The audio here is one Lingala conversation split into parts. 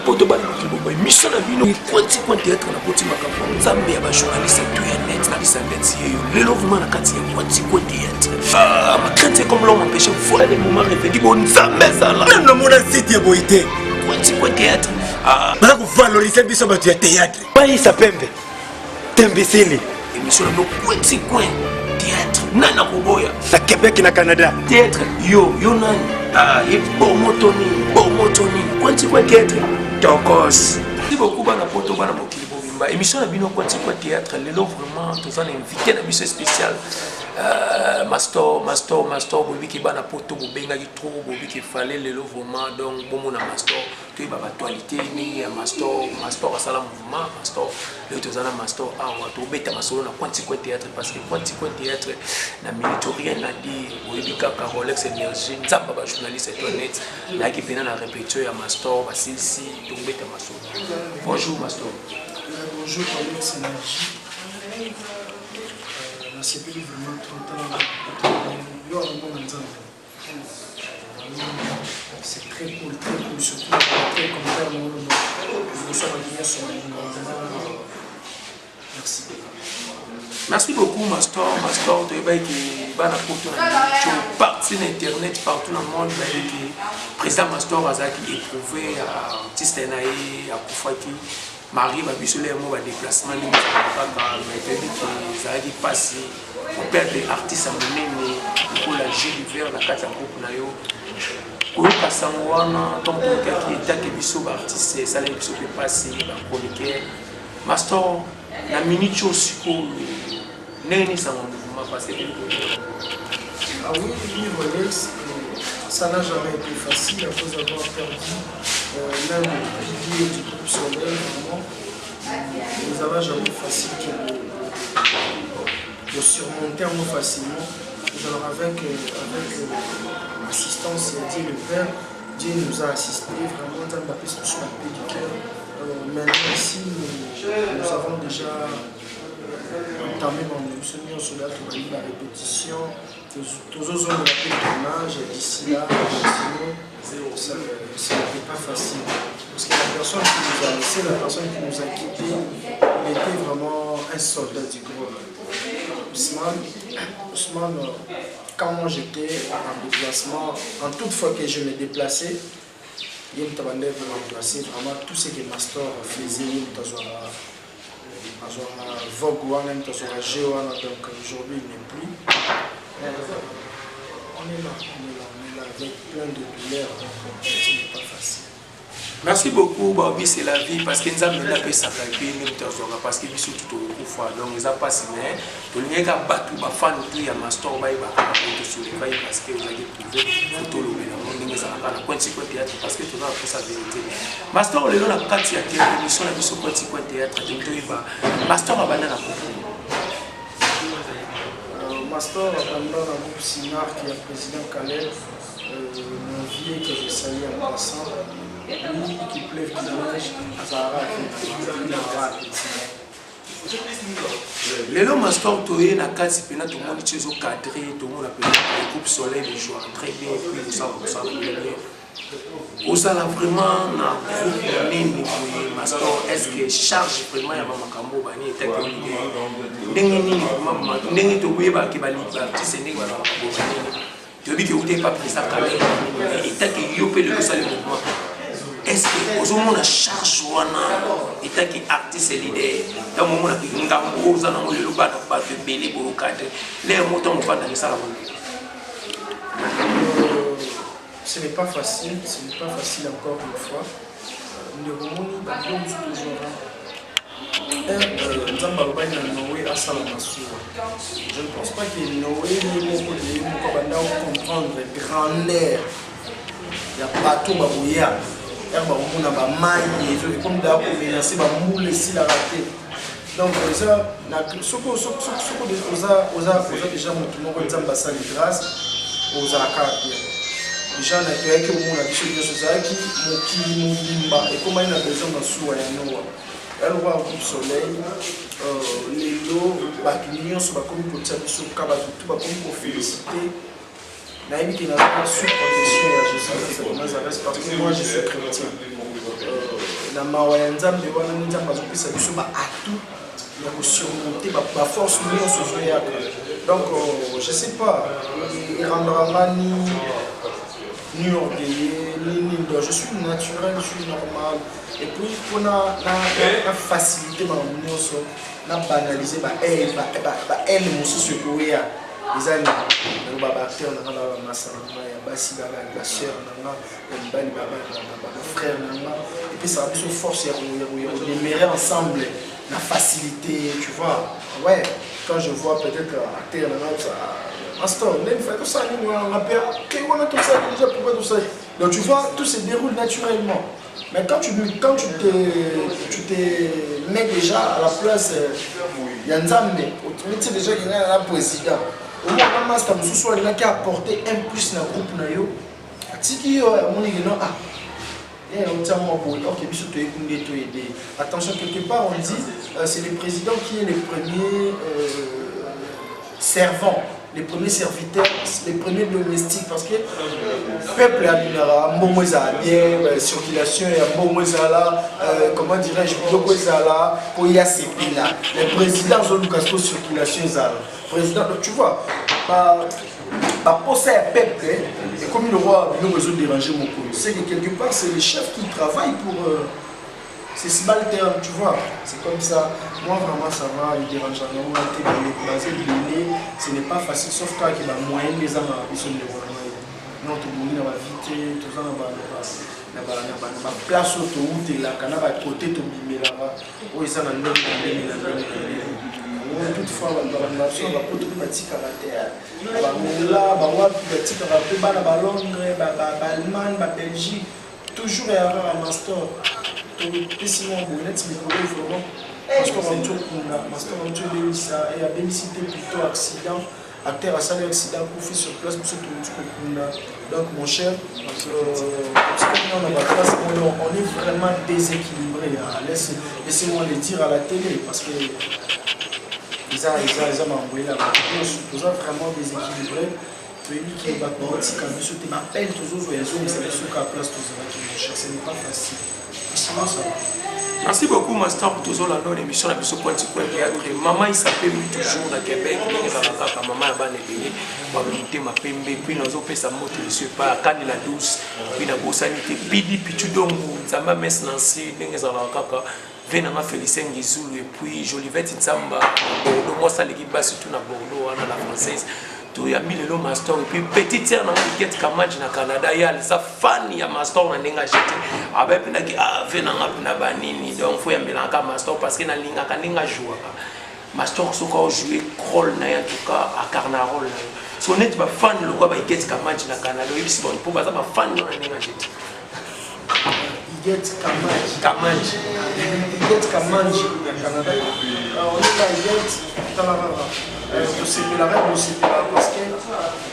poto bana kiboba mission na bino kwenti kwenti être na poti makambo nzambe ya ba journaliste tu ya net na lisandeti yo lelo vraiment na kati ya kwenti kwenti être ma crainte comme l'homme empêché voilà des moments réveillés bon nzambe sala même le monde site ya boité kwenti kwenti être bana ko valoriser biso ba tu ya théâtre bali sa pembe tembisili émission na kwenti kwenti théâtre nana koboya na Québec na Canada théâtre yo nani et bon motoni kwenti kwenti être Tokos. Merci beaucoup bana poto bana mokili bobimba. Émission na bino kwenti kwa théâtre lelo vraiment tous en invité na mission spécial. Master bobi ki bana poto bobenga ki trop bobi ki fallait lelo vraiment donc bomo na master to ba actualité ni ya master asala mouvement master le tous en master awa to beta masolo na kwenti kwa théâtre parce que kwenti kwa théâtre na milito rien à dire bobi kaka Rolex énergie nzamba ba journaliste et honnête na ki pena na répétition ya master basilsi to beta masolo. Bonjour master. Bonjour Rolex énergie. C'est plus vraiment trop tard. C'est très cool, surtout très comme merci. Merci beaucoup, Master. Tu es partout sur Internet, partout dans le monde. Le président Master a éprouvé artiste à Koufaki. Marie va lui soleil un déplacement qui passe pour perdre des artistes à mener pour la G l'hiver la carte en groupe nayo pour passer en tant que qui est que biso artiste ça les biso peut passer la chroniqueur master la minute aussi pour n'est ça mouvement passer ah oui Rolex ça n'a jamais été facile à cause d'avoir perdu l'un des piliers du groupe Soleil. Nous avons jamais facile de surmonter un mot facilement. Genre avec l'assistance et Dieu le Père, Dieu nous a assistés vraiment dans la piste sur la paix du cœur. Maintenant ici, nous avons déjà entamé mon émission sur la répétition. Tous les autres ont fait le tournage d'ici là, ça n'était pas facile. Parce que la personne qui nous a laissé, la personne qui nous a quittés, il était vraiment un soldat du groupe. Ousmane, quand moi j'étais en déplacement, en toute fois que je me déplaçais, il y a une remplacer vraiment tout ce que Master faisait, Vogue, donc aujourd'hui il n'est plus. On est là avec plein de douleurs, ce n'est pas facile. Merci beaucoup, Bobby, c'est la vie parce que nous avons fait ça parce que nous sommes tout au fois donc nous avons passé mais tout le monde a battu ma fan tout ya master baï sur les baï parce que vous avez prouvé photo le monde nous a pas la quantité théâtre parce que tout ça pour sa vérité master le long la carte ya théâtre émission la mission quantité théâtre donc master a banana Master pendant la groupe Sinar qui est le président Calais mon vieux que je salue en passant lui qui pleuve qui neige Zara Lelo master toye na kasi pena tout le monde tiezo cadré tout le monde appelle le groupe Soleil les joueurs très bien puis ça vous allez vraiment na groupe nini master est-ce que charge vraiment ya makambo bani etaki ndenge nini vraiment ndenge to weba ke bali artiste ndenge bana makambo bani to bi ke ute pas président Calais etaki yo pe le ça le mouvement. Est-ce que vous avez une charge et tant qu'artiste leader, dans le moment où vous avez le bas de belé pour le cadre, les motos ne vont pas dans les salons. Ce n'est pas facile encore une fois. Nous avons je ne pense pas que Noé nous comprendre grandeur. Il n'y a pas tout babouya. On a pas mal et comme d'abord menacer ba moule si la raté. Donc ça na soko déjà mon nzamba ça de grâce aux akati. Déjà na que au monde a biso biso zaki mokili mobimba et comment il a besoin de soa ya noa. Elle voit au soleil les lots ba clients sont comme pour ça biso ka ba tout ba comme pour féliciter. Naïmi qui n'a pas sous protection à Jésus, parce que moi je suis chrétien. na mawa ya nzambe wana nzambe azopesa biso ba atout ya kosurmonter ba force nyonso ozoyaka. Donc je sais pas erandaka ni orgueilleux ni je suis naturel, je suis normal. Et puis pour na facilité ma nyonso na banaliser ba elle mosusu ekoya ezali na ba acteur na la masala ya basi ba sœur na bali ba frère na et puis ça a besoin force ya démarrer ensemble la facilité, tu vois. Ouais, quand je vois peut-être acteur na Astor, même fait tout ça, on a tout ça déjà, pourquoi tout ça? Donc tu vois, tout se déroule naturellement. Mais quand tu te mets déjà à la place, il y a un Nzambe, tu sais déjà qu'il y a un président. Au moins, on a un master qui a apporté un plus dans le groupe. Attention, quelque part, on dit c'est le président qui est le premier servant. Les premiers serviteurs, les premiers domestiques, parce que le peuple a un bon bien, circulation, un bon comment dirais-je, pour y accepter là. Les présidents ont une circulation, président, donc tu vois, pour ça, le peuple, et comme le roi a besoin de déranger mon coup, c'est que quelque part, c'est le chef qui travaille pour. C'est subalterne, tu vois, c'est comme ça. Moi vraiment ça va, il dérange pas. Ce n'est pas facile, sauf toi qui va moyen des âmes à besoin de voir. Non, tout le monde va vite, tout ça va place autoroute là, quand on va côté tout bimé là-bas. Oui, ça va nous toutefois, on va tout petit caractère. Là, on va petit caractère, on va Londres, Allemagne, Belgique, toujours et avoir un master. Sinon, vraiment et a bénéficié plutôt accident, acteur a salé accident pour faire sur place pour donc mon cher, on est vraiment déséquilibré. Laissez-moi le dire à la télé parce que ils ont envoyé la ils sont vraiment déséquilibré. Qui est m'appelle toujours voyager, mais c'est ce qu'à place ce n'est pas facile. Merci beaucoup, Master, pour toujours la bonne émission. La mission Point Théâtre. Maman, il s'appelle toujours dans Québec. Maman, il m'a payé. Puis, nous avons fait sa moto, je suis pas à la douce. Puis, nous avons sanité. Pidi, puis tu donnes, ça m'a mis Nancy, nous avons kaka. Venanga Félicien Gizoul, et puis Jolivette Nzamba. Le mois, ça l'équipe bas, surtout dans Bordeaux, dans la française. Il y a mis le master et puis petite sœur dans le Kamadji na Canada il y a sa fan il y a master na ninga jeté avec na ki venanga na banini donc faut y mettre master parce que na linga ka ninga jouer master soka jouer rôle na en tout cas à carnaval so net ba fan le quoi ba get Kamadji na Canada il si bon pour ba fan na ninga jeté Get Kamadji na Canada on est get parce que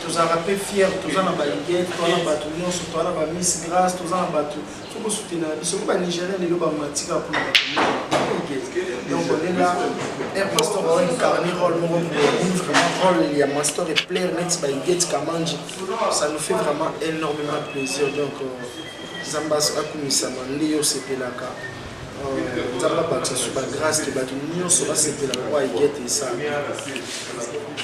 tu as rappelé fier, tu as baguette, tu as battu, tu as Miss Grâce, tu as battu. Il faut soutenir. Ils sont pas nigériens, les lobes matika pour donc on est là. Un pasteur a incarné rôle, vraiment rôle. Il y a master et plaire, net baguette, Kamadji. Ça nous fait vraiment énormément plaisir. Donc Zambas Akumisa Manlio Sepelaka.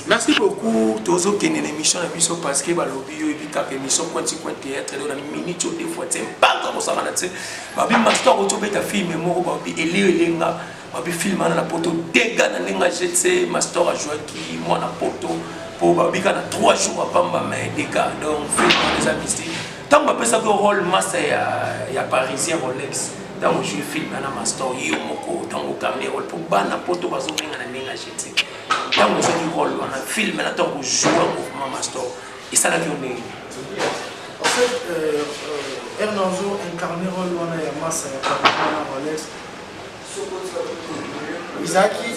Merci beaucoup. Tozo Kene l'émission la mission parce que balobi yo ebika émission Point Théâtre dans la minute des fois c'est pas comme ça na tse babi master auto beta film moko babi elenga babi film na poto dega na ninga jetse master a joué qui moi na poto pour babi kana 3 jours pamba mais dega donc film les amis tant ba pesa ko rôle master ya parisien Rolex dans le jeu film na master yo moko dans le caméra pour bana poto bazo ninga na ninga jetse dans le jeu rôle on a film na tant que jouer mouvement master et ça la journée en fait Hernanzo incarné rôle on a ya massa ya Rolex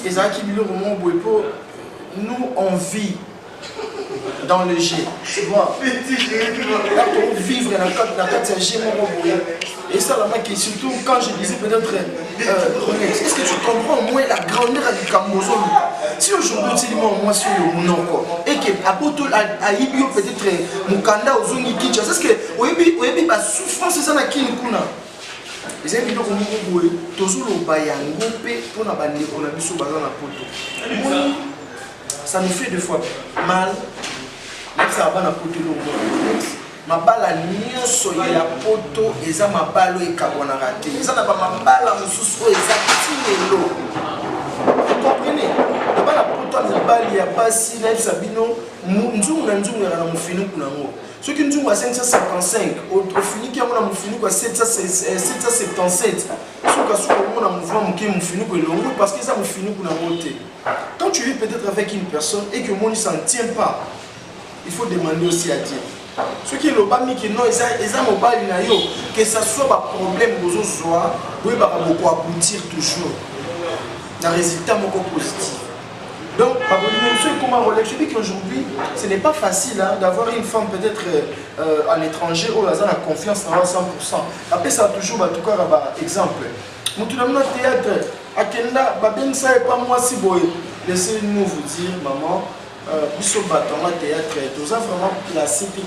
Isaki Bilo Roman Bouepo nous on vit dans le G, tu vois. Là, pour vivre dans la carte G, et ça, là, qui surtout quand je disais peut-être, Rolex, est-ce que tu comprends au moins la grandeur du Cambozo? Si aujourd'hui, tu dis moi, sur le nom, et que à Poto, à Ibio, peut-être, Mukanda, Ozungi, Kinshasa, est-ce que, oui, la souffrance, c'est ça, qui nous Les amis, donc, on a toujours le bayango pour la bande qu'on a mis sur bazar la poto. Ça nous fait 2 fois mal. Même ça va na poto le ma bala nyonso ya poto eza mabalo ekabona raté. Eza na ba mabala mususu eza tinelo. Vous comprenez? La bala poto na bali ya basi na sabino nzungu na nzungu ya na mufinu kuna ngo. Ce qui nous a 555, au fini qui a mon fini quoi 777. Ce qui a mon mouvement qui est fini parce que ça me finit pour la montée. Quand tu vis peut-être avec une personne et que mon ne s'en tient pas, il faut demander aussi à Dieu. Ce qui est le bas qui non, que ça soit un problème aux autres, oui, beaucoup aboutir toujours. Un résultat beaucoup positif. Donc, je dis qu'aujourd'hui, ce n'est pas facile hein, d'avoir une femme peut-être à l'étranger où elle a la confiance à 100%. Après, ça a toujours, en tout cas, exemple. Nous avons un théâtre, à Kenda, ça n'est pas moi si beau. Laissez-nous vous dire, maman, biso baton au théâtre, tout ça vraiment placé pour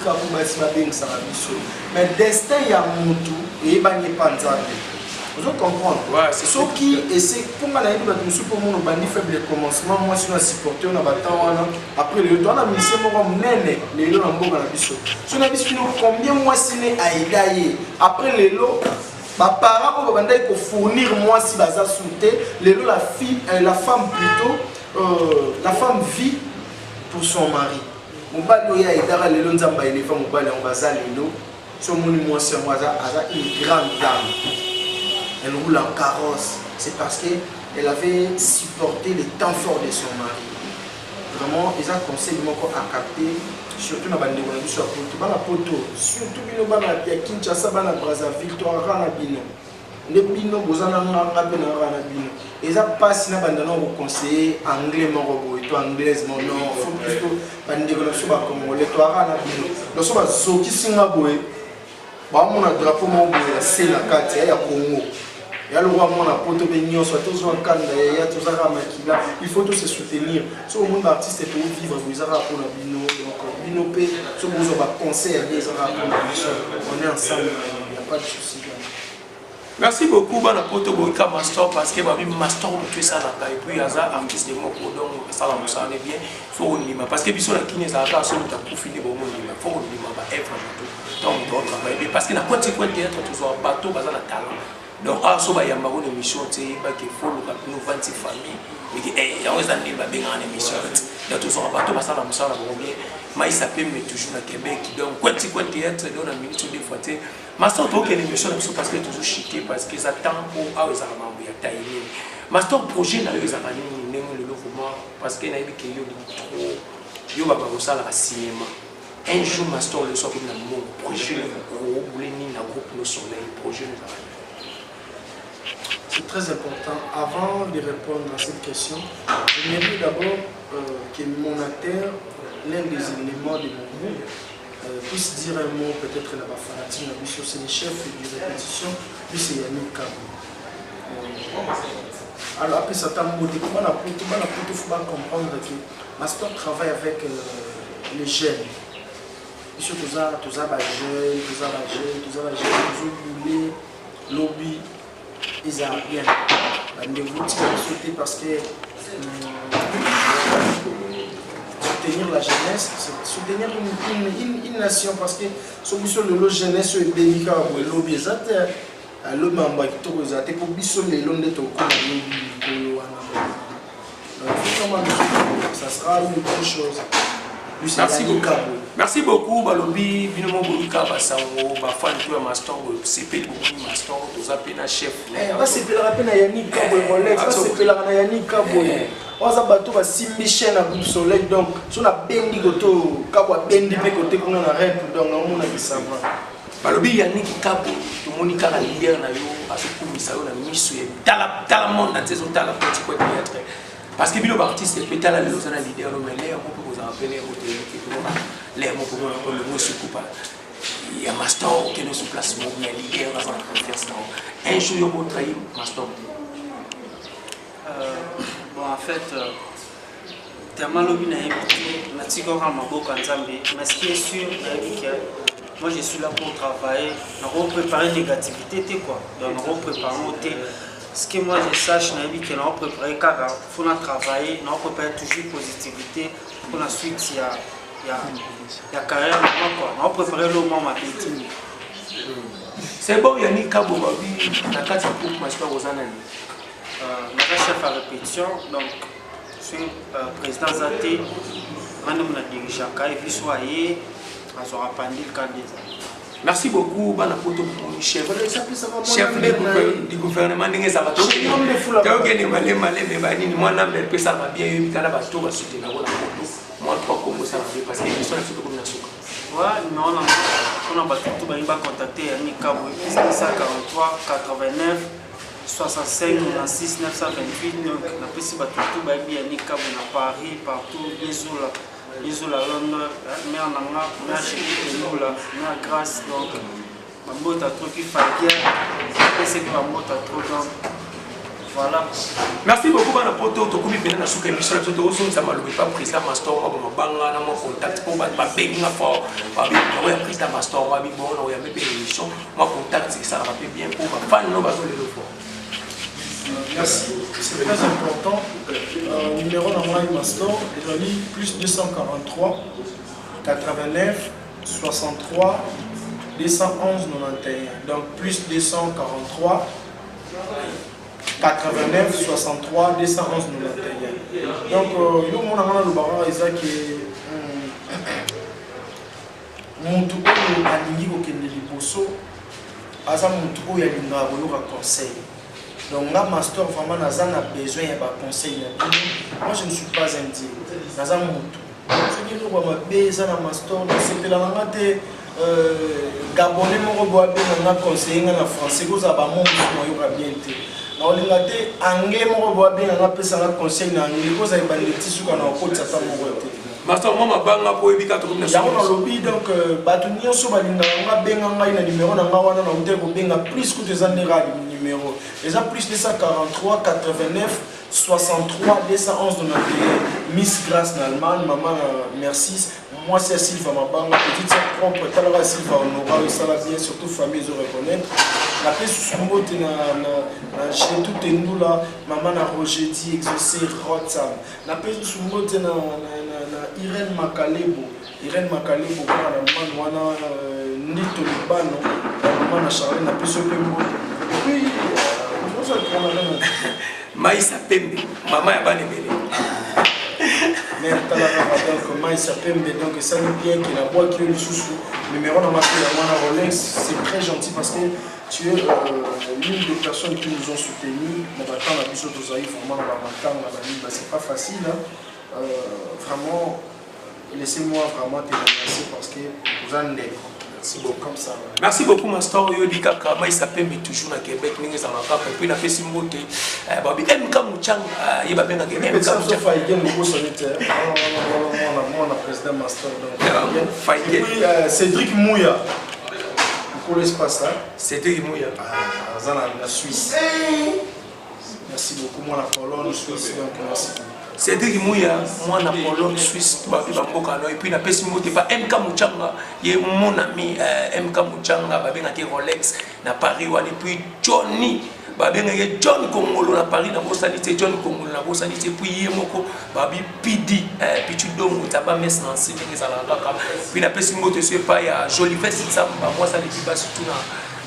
ça. Mais le destin, il y a Moutou et il n'y a pas de vous comprenez? Ouais, c'est ce qui et c'est pour moi la pour mon bandi faible commencement moi si on a supporté on a battu après le temps on a mis ce moment nene les lots en boga la biso si on a vu combien moi si né aidaye après les lots bah parents on va demander pour fournir moi si baza souté les lots la fille la femme plutôt la femme vit pour son mari mon bali ya aidara les lots nzamba les femmes mon bali on baza les lots sur mon moi c'est moi une grande dame. Elle roule en carrosse, c'est parce qu'elle avait supporté les temps forts de son mari. Vraiment, ils ont conseillé à capter, surtout dans la bande de sur la poto, surtout dans la Kinshasa, dans la Brazzaville, dans la Bino. Les Bino, vous en avez un peu dans la Bino. Ils ont passé dans la bande de conseiller anglais, anglaise, non, il faut plutôt bande de sur la Congolais, toi, la Bino. Dans ce cas, ce qui s'est engagé, mon drapeau, c'est la carte, il y a Congo. Il faut tous se soutenir. Si le monde artiste peut vivre, vous avez un bino, conseil, on est ensemble, il n'y a pas de souci. Merci beaucoup, Bana Poto Boika Master, parce que ma Master, tu es ça, et puis il y a un artiste de mon donc ça va me bien. Il faut une lima, parce que si on a kiné, ça va se profiter de mon lima. Il faut une lima, parce que la conséquence d'être toujours un bateau, basé dans le talent. Donc, il y a une émission qui faut nous vendre ses familles. Il y a une émission. Il y a toujours un bateau, mais il s'appelle toujours à Québec. Donc, quand tu es dans la minute de fois, Master, tu as une émission parce que toujours chiqué, parce qu'ils attendent pour avoir un Master, projet, il y a parce qu'il y a trop de cinéma. Un jour, Master, le soir, il y a un projet, groupe Le Soleil, projet. C'est très important. Avant de répondre à cette question, j'aimerais d'abord que mon acteur, l'un des éléments de mon groupe, puisse dire un mot peut-être là-bas fanatique, c'est le chef de répétition, puis c'est Yannick Kabou. Alors après ça, il faut comprendre que Master travaille avec les jeunes. Ils tous jeunes, lobby. Ils ont bien. Vous sauter parce que soutenir la jeunesse, soutenir une nation parce que sur le jeunesse est délicat pour le lobby. Le membre qui est pour les longs de ton ça sera une bonne chose. Merci beaucoup. Merci beaucoup, Balobi, Binomo Boluka, Basango, Bafan, tu as Master, CP, Master, tu as appelé un chef. C'est le rappel à Yannick Kabou, c'est le Yannick Kabou. On a battu à 6 Michel à Groupe Soleil, donc sur la Bendi Goto, Kabou Bendi, côté qu'on a arrêté, donc on a dit ça. Balobi Yannick Kabou, tout le monde a leader, à ce coup, ça a mis sur le monde, dans ces autres, la petite quoi être. Parce que Bilo Bartiste est pété à la leader, mais l'air, on peut vous appeler l'air, on peut le mot se coupe. Il y a Master qui est sur place, il y a leader, on a confiance. Un jour, il y a un trahi, Master. Bon, en fait, tellement lobby n'a évité, n'a tigoré ma boca en Zambie, mais ce qui est sûr, moi je suis là pour travailler. Nous préparer négativité, quoi. Donc nous préparer ce que moi je sache, que nous préparer car il faut travailler, nous préparer toujours positivité pour la suite il y a carrière quoi. Nous préparer le moment ma petite. C'est bon, il y a ni cabo babi na kati pour master Rosanani. Je suis chef à répétition, donc je suis président Zate, je dirige Kai Vissoyer, je suis candidat. Merci beaucoup, Bana Poto, chef du gouvernement de Zabato. Je on a contacté Yannick Kabou, 143 89 65 96 928. Donc, on a pu se battre Yannick Kabou à Paris, partout, bisous la Londres, mais en Angleterre, mais à Chine, mais à Grasse. Donc, ma botte a trop qui fait c'est que ma botte a trop donc. Voilà. Merci beaucoup, Bana Poto. Tu as bien sûr que Michel a aussi ça m'a pas président Master, banga na mon contact pour pas benga fort. Pas bien, on a pris ta Master, on a bien bon, on a même émission. Moi contact ça va bien pour fan no bazo le fort. Merci, c'est très important. Numéro normal Master, plus 243 89 63 211 91. Donc plus 243 89 63 211 91. Donc, yo mon amana le barra ezaki muntu oyo alingi kokende liboso aza muntu oyo alinga koyoka conseil. Donc nga master vraiment naza na besoin ya ba conseil na bino. Moi je ne suis pas un dieu. Naza muntu. Ce qui nous va beza na master na sepela nga te gabonais moko boa benga conseiller nga na français ko za ba mon moyo bien te. Olingate anglais moko boa bien nga pesa nga conseil na anglais ko za ibandi tisuka na okotsa ta moko te. Master mama banga po ebika to comme ça. Ya lobby donc batu nyonso balinga nga benga nga ina numéro na nga wana na hotel ko benga plus que des années numéro. Déjà plus 243 89 63 211 91. Miss Grace en Allemagne, maman merci. Moi c'est Sylva Mabanga, petite sœur propre, Talara Sylva Honora, ça va bien, surtout famille de reconnaître. La paix sous son mot, chez tout et nous là, maman a Roger dit, exaucé, Rotsam. La paix sous son mot, Irène Makalebo, maman Nito Libano, maman a Charlène, la paix sur le mot. Et puis, je pense que Maïsa Pembe, maman a pas aimé. Comment il s'appelle, donc ça nous bien qu'il a bois qui est le sous numéro dans ma Rolex, c'est très gentil parce que tu es l'une des personnes qui nous ont soutenus. C'est pas facile, hein. Vraiment, laissez-moi vraiment te remercier parce que vous en êtes. Merci beaucoup. Comme ça. Merci beaucoup, Master. Il s'appelle toujours à Québec. Et puis, il a fait ce mot. MK Mouchang, il va bien à Québec. MK Mouchang. Cédric Mouya. Vous connaissez pas ça? Cédric Mouya. La Suisse. Merci beaucoup. Moi, la Pologne, Suisse. Donc, merci beaucoup. Cédric Mouya, moi na Pologne, Suisse, et puis na pesi moté pas MK Mouchanga, il est mon ami MK Mouchanga, babengaki Rolex na Paris, et puis Johnny, babengaki John Kongolo na Paris na Bosanité, John Kongolo na Bosanité, puis Yemoko, babi Pidi, Pichu Dongo, taba mes nansi, puis na pesi moté c'est pas ya Joli Fest, ça moi ça les plus bas surtout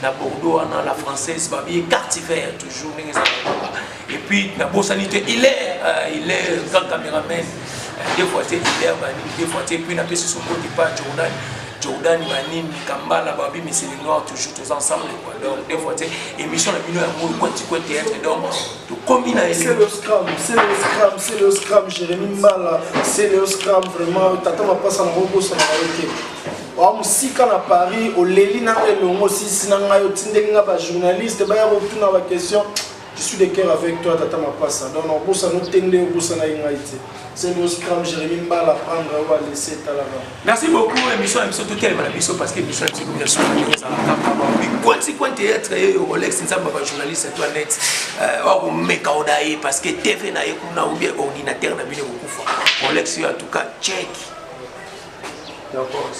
na Bordeaux, na la française, babi quartier vert toujours. Et puis, la Bosanité, il est grand caméraman. Des fois, il est des fois, et puis, il a fait ce côté pas Jordan, Manim, Kambala, Babi, mais c'est les Noirs, toujours tous ensemble. Donc, des fois, émission, la minute, un théâtre. Donc, tu combines avec. C'est le scram, Jérémy Mbala, c'est le scram, vraiment. Tata m'a pas en robot, ça m'a arrêté. Si quand à Paris, au Léli, aussi, si on a un journaliste, il y a une question. Je suis de cœur avec toi, Tata Mapassa. Donc, on peut nous tendre au bout de la c'est le scrum, Jérémy Mbala, prendre ou à laisser Talava. Merci beaucoup, émission tout est émission parce que l'émission est une émission quand théâtre et Rolex, nous sommes journalistes et toi net. On met Kaudaï parce que TV n'a pas ou bien ordinateur n'a pas beaucoup. Rolex, en tout cas, check. D'accord.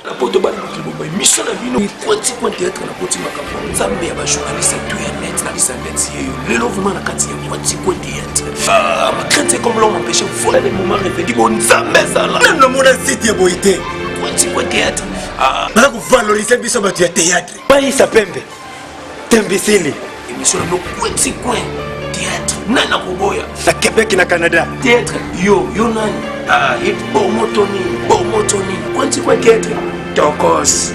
La poto bana kiboba mission na vino kwati kwa théâtre na poti makambo nzambe ya ba journaliste tout ya net na bisa net yeyo lelo vraiment na kati ya kwati kwa théâtre ma crainte comme l'homme empêché voilà les moments rêvés di bon nzambe sala même na mona site ya boité kwati kwa théâtre bana ku valoriser biso bato ya théâtre Paisa Pembe Tembisili émission na kwati kwa théâtre nana kuboya na Québec na Canada théâtre yo nani it bo motoni kwati kwa théâtre tokos